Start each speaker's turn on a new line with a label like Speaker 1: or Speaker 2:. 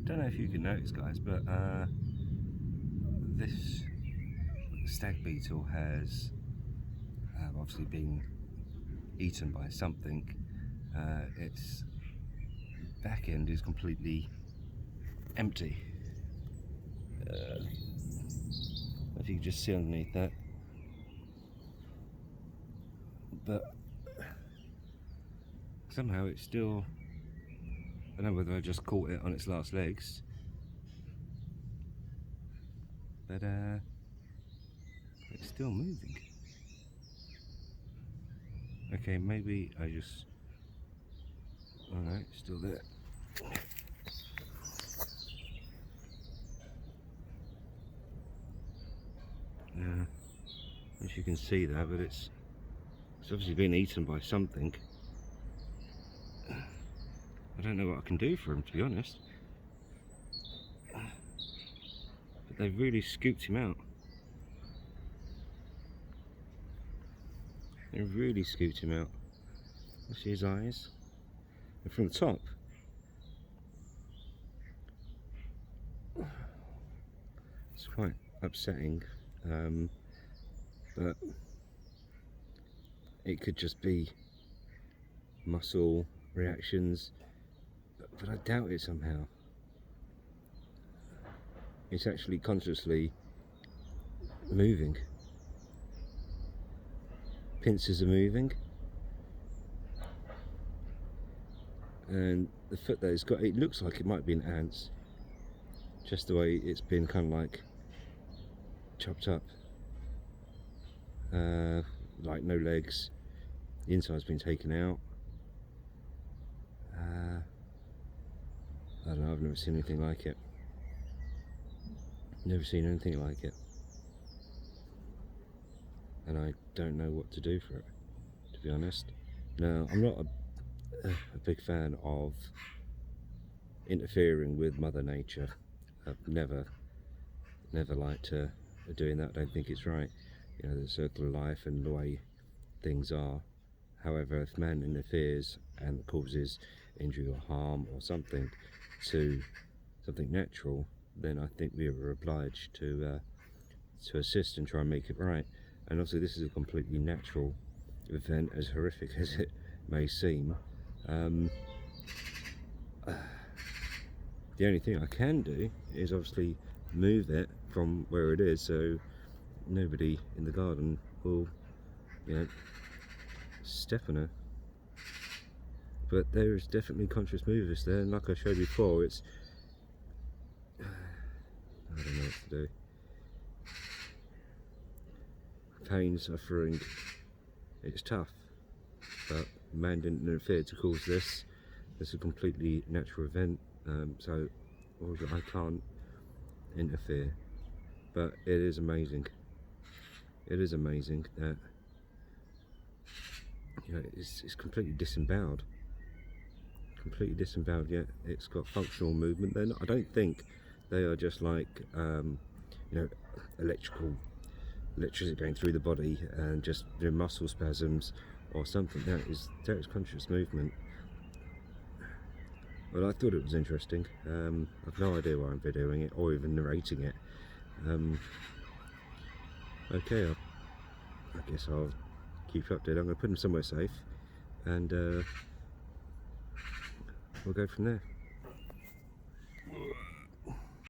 Speaker 1: don't know if you can notice, guys, but this stag beetle has obviously been eaten by something. Its back end is completely empty. If you can just see underneath that, but somehow it's still, I don't know whether I just caught it on its last legs, but it's still moving. Okay, maybe I just, oh no, it's still there. As you can see there, but it's obviously been eaten by something. I don't know what I can do for him, to be honest. But they've really scooped him out. They've really scooped him out. You see his eyes? And from the top, it's quite upsetting. But it could just be muscle reactions, but I doubt it somehow. It's actually consciously moving. Pincers are moving, and the foot that it's got, it looks like it might be an ant's, just the way it's been kind of like chopped up. Like no legs, the inside's been taken out. I don't know, I've never seen anything like it. Never seen anything like it. And I don't know what to do for it, to be honest. Now, I'm not a big fan of interfering with Mother Nature. I've never liked doing that. I don't think it's right. You know, the circle of life and the way things are. However, if man interferes and causes injury or harm or something to something natural, then I think we are obliged to assist and try and make it right. And obviously this is a completely natural event, as horrific as it may seem. The only thing I can do is obviously move it from where it is, so nobody in the garden will, you know, step on her. But there is definitely conscious movers there, and like I showed before, it's, I don't know what to do. Pain, suffering, it's tough, but man didn't interfere to cause this. It's a completely natural event, so I can't interfere. But it is amazing. It is amazing that, you know, it's completely disemboweled. Completely disemboweled, yet it's got functional movement. They're not, I don't think they are just like, you know, electricity going through the body and just doing muscle spasms or something. There is conscious movement. Well, I thought it was interesting. I've no idea why I'm videoing it or even narrating it. Okay, I guess I'll keep you updated. I'm going to put them somewhere safe, and we'll go from there.